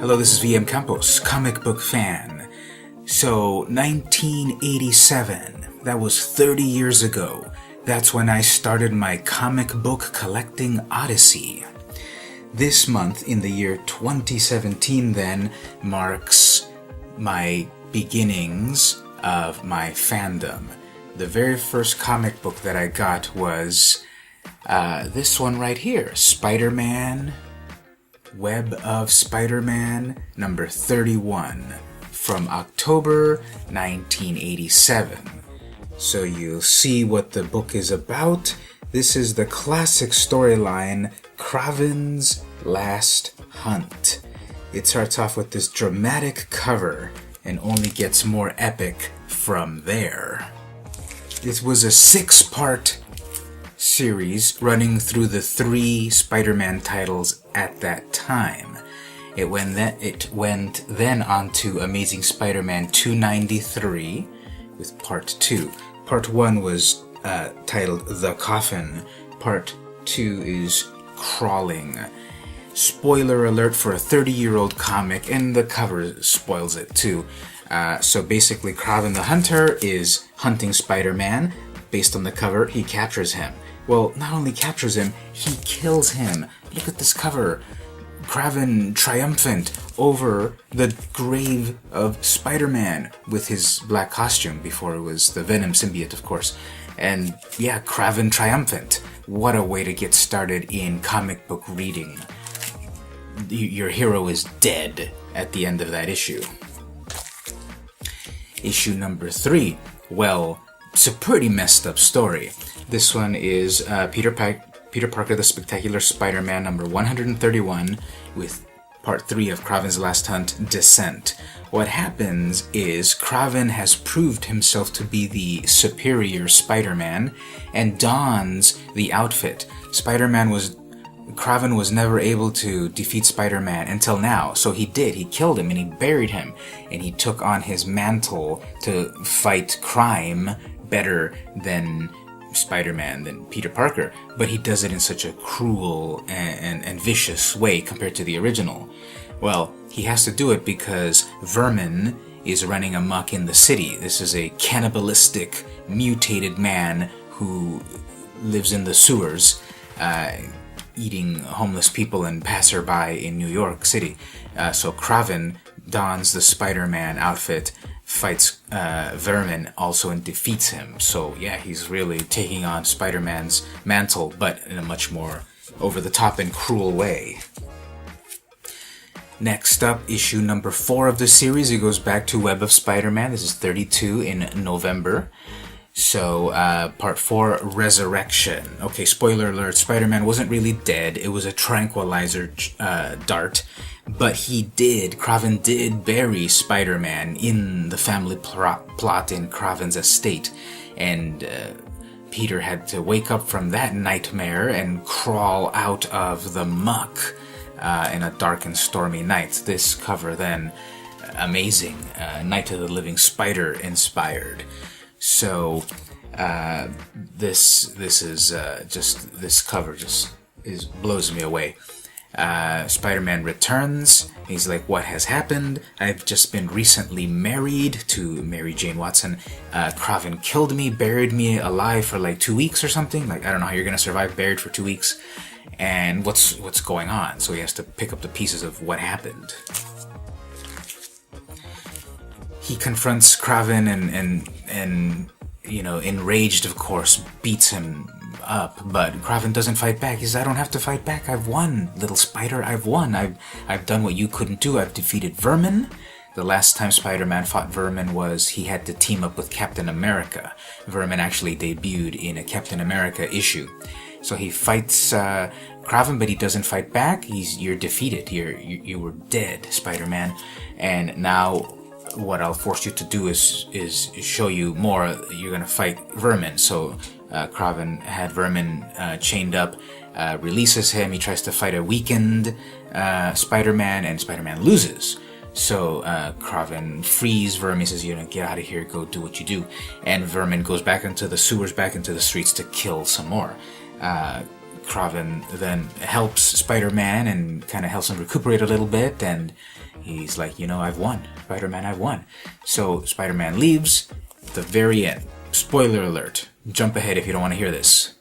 Hello, this is vmcampos, comic book fan. So, 1987, that was 30 years ago. That's when I started my comic book collecting odyssey. This month, in the year 2017 then, marks my beginnings of my fandom. The very first comic book that I got was this one right here, SpiderMan, Web of Spider-Man, number 31, from October 1987. So you'll see what the book is about. This is the classic storyline, Kraven's Last Hunt. It starts off with this dramatic cover and only gets more epic from there. This was a 6-part series running through the 3 Spider-Man titles at that time. It went then on to Amazing Spider-Man 293 with Part 2. Part 1 was titled The Coffin. Part 2 is Crawling. Spoiler alert for a 30-year-old comic, and the cover spoils it too. So basically, Kraven the Hunter is hunting Spider-Man. Based on the cover, he captures him. Well, not only captures him, he kills him. Look at this cover. Kraven triumphant over the grave of Spider-Man with his black costume before it was the Venom symbiote, of course. And yeah, Kraven triumphant. What a way to get started in comic book reading. Your hero is dead at the end of that issue. Issue number 3. Well, it's a pretty messed up story. This one is Peter Parker the Spectacular Spider-Man number 131 with Part 3 of Kraven's Last Hunt, Descent. What happens is Kraven has proved himself to be the superior Spider-Man and dons the outfit. Kraven was never able to defeat Spider-Man until now, so he did. He killed him and he buried him, and he took on his mantle to fight crime better than Spider-Man, than Peter Parker, but he does it in such a cruel and vicious way compared to the original. Well, he has to do it because Vermin is running amok in the city. This is a cannibalistic, mutated man who lives in the sewers, eating homeless people and passerby in New York City. So Kraven dons the Spider-Man outfit, fights Vermin also, and defeats him. So yeah, he's really taking on Spider-Man's mantle, but in a much more over-the-top and cruel way. Next up, issue number 4 of the series. It goes back to Web of Spider-Man. This is 32 in November. So, Part 4, Resurrection. Okay, spoiler alert, Spider-Man wasn't really dead. It was a tranquilizer dart. But Kraven did bury Spider-Man in the family plot in Kraven's estate. And Peter had to wake up from that nightmare and crawl out of the muck in a dark and stormy night. This cover then, amazing, Night of the Living Spider inspired. So, this cover blows me away. Spider-Man returns. He's like, what has happened? I've just been recently married to Mary Jane Watson. Kraven killed me, buried me alive for like 2 weeks or something. Like, I don't know how you're gonna survive buried for 2 weeks. And what's going on? So he has to pick up the pieces of what happened. He confronts Kraven and you know, enraged, of course, beats him up, but Kraven doesn't fight back. He says, I don't have to fight back. I've won, little spider. I've won. I've done what you couldn't do. I've defeated Vermin. The last time Spider-Man fought Vermin was he had to team up with Captain America. Vermin actually debuted in a Captain America issue. So he fights Kraven, but he doesn't fight back. You're defeated. You were dead, Spider-Man. And now what I'll force you to do is show you more. You're gonna fight Vermin. So Kraven had Vermin chained up, releases him. He tries to fight a weakened Spider-Man, and Spider-Man loses. So Kraven frees Vermin, says, you know, get out of here, go do what you do. And Vermin goes back into the sewers, back into the streets to kill some more. Kraven then helps Spider-Man and kind of helps him recuperate a little bit, and he's like, you know, I've won. Spider-Man, I've won. So Spider-Man leaves. At the very end, spoiler alert, jump ahead if you don't want to hear this.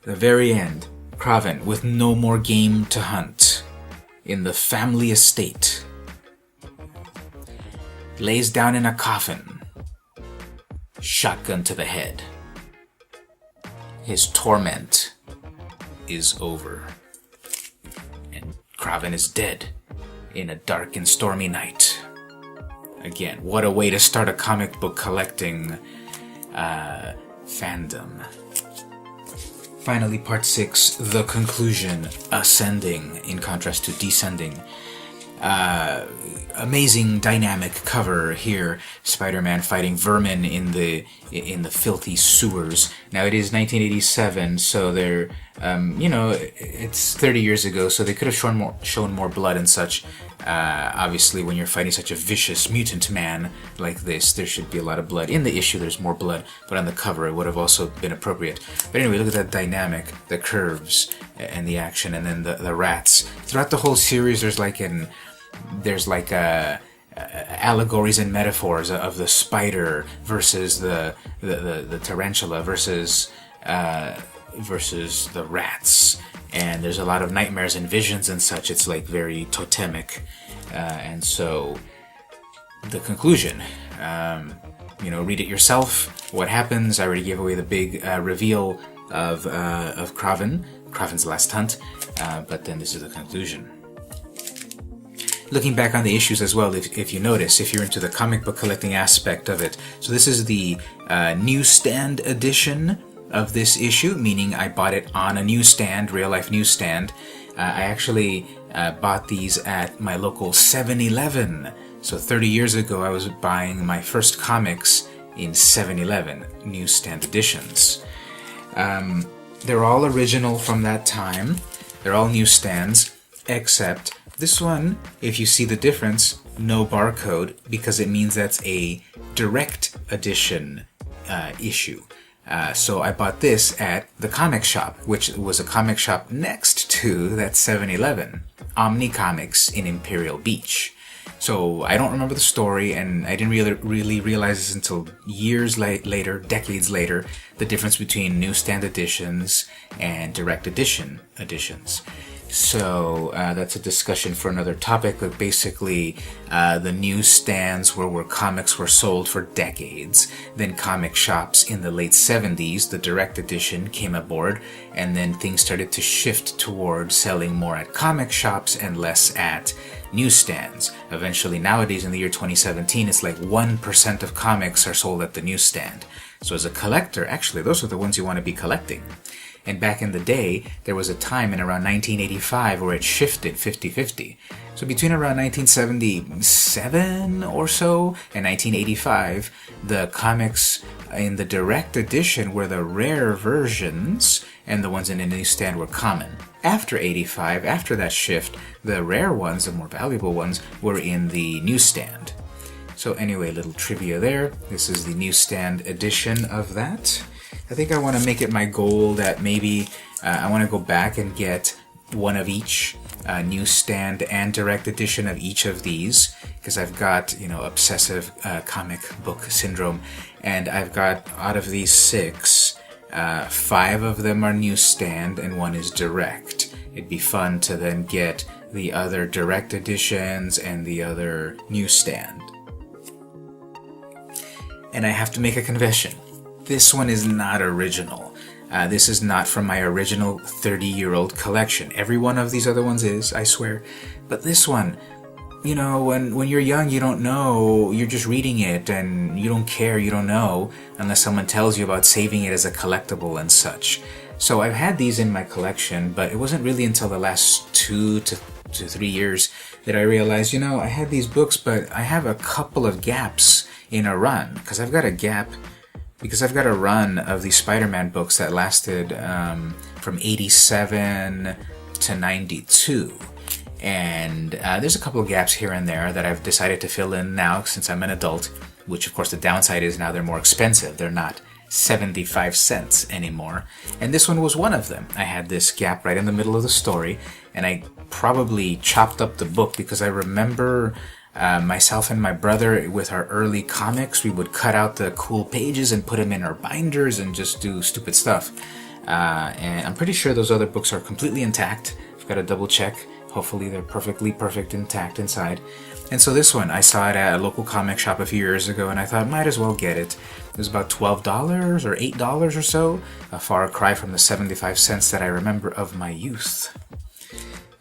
The very end, Kraven, with no more game to hunt, in the family estate, lays down in a coffin, shotgun to the head. His torment is over, and Kraven is dead in a dark and stormy night. Again, what a way to start a comic book collecting fandom. Finally, part 6, the conclusion, ascending in contrast to descending. Amazing dynamic cover here. Spider-Man fighting Vermin in the filthy sewers. Now it is 1987, so they're it's 30 years ago, so they could have shown more blood and such. Obviously, when you're fighting such a vicious mutant man like this, there should be a lot of blood. In the issue, there's more blood, but on the cover, it would have also been appropriate. But anyway, look at that dynamic, the curves and the action, and then the rats. Throughout the whole series, there's allegories and metaphors of the spider versus the tarantula versus the rats, and there's a lot of nightmares and visions and such. It's like very totemic, and so the conclusion, read it yourself. What happens? I already gave away the big reveal of Kraven's last hunt, but then this is the conclusion. Looking back on the issues as well, if you notice, if you're into the comic book collecting aspect of it. So this is the newsstand edition of this issue, meaning I bought it on a newsstand, real-life newsstand. I actually bought these at my local 7-Eleven. So 30 years ago, I was buying my first comics in 7-Eleven newsstand editions. They're all original from that time. They're all newsstands, except this one, if you see the difference, no barcode, because it means that's a direct edition issue. So I bought this at the comic shop, which was a comic shop next to that 7-Eleven, Omni Comics in Imperial Beach. So I don't remember the story, and I didn't really realize this until years later, decades later, the difference between newsstand editions and direct edition editions. So that's a discussion for another topic, but basically the newsstands where comics were sold for decades. Then comic shops in the late 70s, the direct edition came aboard, and then things started to shift toward selling more at comic shops and less at newsstands. Eventually, nowadays in the year 2017, it's like 1% of comics are sold at the newsstand. So as a collector, actually, those are the ones you want to be collecting. And back in the day, there was a time in around 1985 where it shifted 50-50. So between around 1977 or so and 1985, the comics in the direct edition were the rare versions, and the ones in the newsstand were common. After 85, after that shift, the rare ones, the more valuable ones, were in the newsstand. So anyway, little trivia there. This is the newsstand edition of that. I think I want to make it my goal that maybe I want to go back and get one of each, newsstand and direct edition of each of these, because I've got, obsessive comic book syndrome, and I've got, out of these 6, 5 of them are newsstand and 1 is direct. It'd be fun to then get the other direct editions and the other newsstand. And I have to make a confession. This one is not original. This is not from my original 30-year-old collection. Every one of these other ones is, I swear. But this one, when you're young, you don't know. You're just reading it, and you don't care, you don't know, unless someone tells you about saving it as a collectible and such. So I've had these in my collection, but it wasn't really until the last 2 to 3 years that I realized, I had these books, but I have a couple of gaps in a run, because I've got a run of these Spider-Man books that lasted from 87 to 92. And there's a couple of gaps here and there that I've decided to fill in now since I'm an adult, which of course the downside is now they're more expensive. They're not 75 cents anymore. And this one was one of them. I had this gap right in the middle of the story, and I probably chopped up the book because I remember myself and my brother, with our early comics, we would cut out the cool pages and put them in our binders and just do stupid stuff. And I'm pretty sure those other books are completely intact. I've got to double check. Hopefully they're perfect intact inside. And so this one, I saw it at a local comic shop a few years ago, and I thought might as well get it. It was about $12 or $8 or so, a far cry from the 75 cents that I remember of my youth.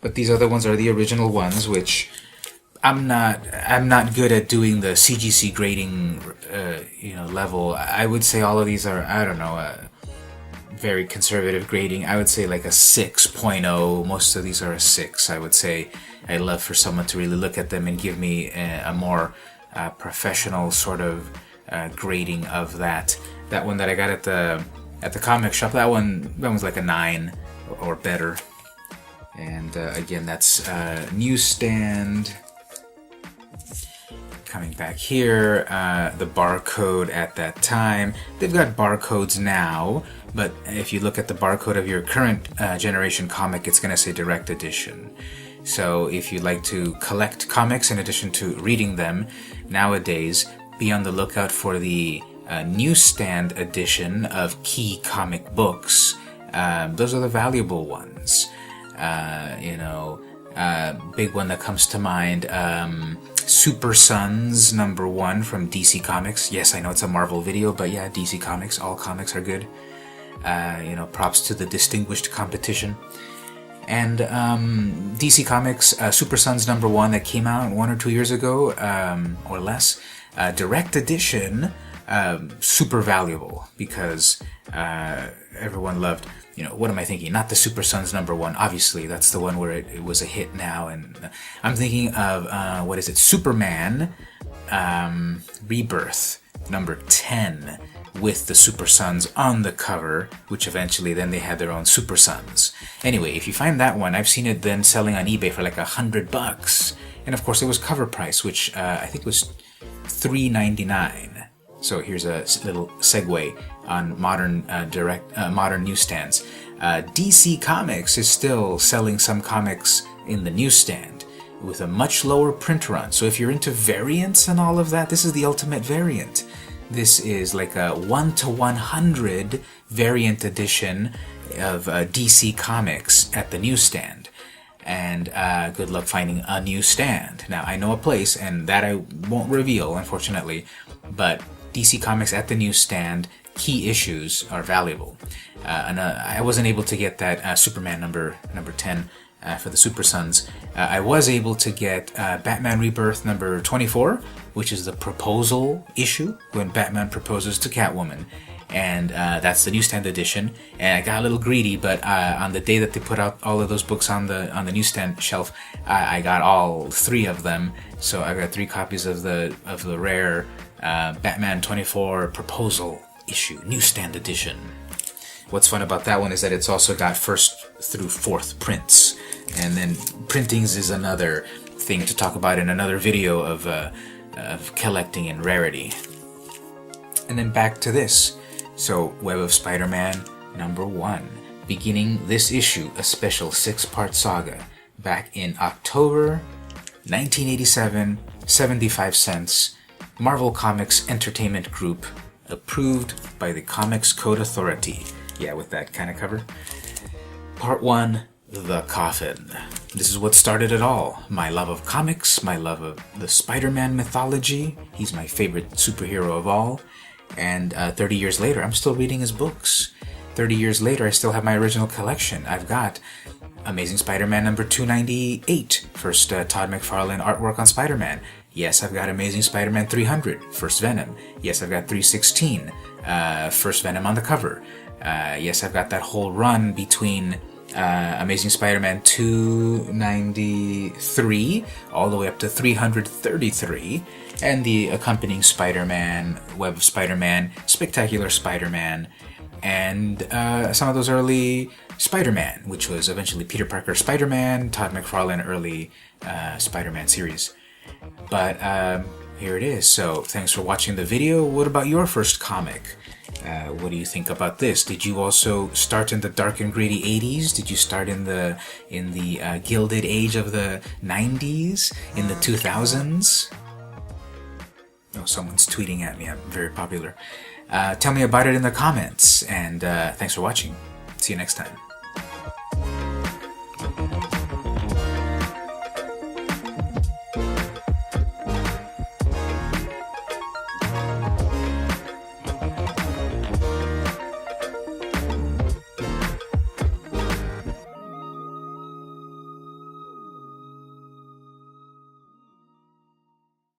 But these other ones are the original ones, which I'm not good at doing the CGC grading, level. I would say all of these are, I don't know, very conservative grading. I would say like a 6.0. Most of these are a 6. I would say I'd love for someone to really look at them and give me a more professional sort of grading of that. That one that I got at the comic shop, that one's like a 9 or better. And again, that's newsstand. Coming back here, the barcode at that time. They've got barcodes now, but if you look at the barcode of your current generation comic, it's going to say direct edition. So if you'd like to collect comics in addition to reading them, nowadays, be on the lookout for the newsstand edition of key comic books. Those are the valuable ones. Big one that comes to mind, Super Sons #1 from DC Comics. Yes, I know it's a Marvel video, but yeah, DC Comics, all comics are good. Props to the distinguished competition. And DC Comics, Super Sons #1 that came out 1 or 2 years ago, or less, direct edition, super valuable because everyone loved. What am I thinking? Not the Super Sons #1. Obviously, that's the one where it was a hit now. And I'm thinking of, Superman Rebirth #10 with the Super Sons on the cover, which eventually then they had their own Super Sons. Anyway, if you find that one, I've seen it then selling on eBay for like $100. And of course, it was cover price, which I think was $3.99. So here's a little segue on modern modern newsstands. DC Comics is still selling some comics in the newsstand with a much lower print run. So if you're into variants and all of that, this is the ultimate variant. This is like a 1:100 variant edition of DC Comics at the newsstand. And good luck finding a newsstand. Now, I know a place, and that I won't reveal, unfortunately, but DC Comics at the newsstand, key issues are valuable. I wasn't able to get that Superman number 10 for the Super Sons. I was able to get Batman Rebirth number 24, which is the proposal issue, when Batman proposes to Catwoman. And that's the newsstand edition. And I got a little greedy, but on the day that they put out all of those books on the newsstand shelf, I got all 3 of them. So I got 3 copies of the rare Batman 24 proposal issue, newsstand edition. What's fun about that one is that it's also got 1st through 4th prints. And then printings is another thing to talk about in another video of collecting and rarity. And then back to this. So, Web of Spider-Man #1. Beginning this issue, a special 6-part saga. Back in October 1987, 75 cents. Marvel Comics Entertainment Group, approved by the Comics Code Authority. Yeah, with that kind of cover. Part 1, The Coffin. This is what started it all. My love of comics, my love of the Spider-Man mythology. He's my favorite superhero of all. And 30 years later, I'm still reading his books. 30 years later, I still have my original collection. I've got Amazing Spider-Man number 298, first Todd McFarlane artwork on Spider-Man. Yes, I've got Amazing Spider-Man 300, first Venom. Yes, I've got 316, first Venom on the cover. Yes, I've got that whole run between Amazing Spider-Man 293 all the way up to 333, and the accompanying Spider-Man, Web of Spider-Man, Spectacular Spider-Man, and some of those early Spider-Man, which was eventually Peter Parker Spider-Man, Todd McFarlane early Spider-Man series. But here it is. So thanks for watching the video. What about your first comic? What do you think about this? Did you also start in the dark and gritty 80s? Did you start in the gilded age of the 90s? In the 2000s? Oh, someone's tweeting at me. I'm very popular. Tell me about it in the comments, and thanks for watching. See you next time.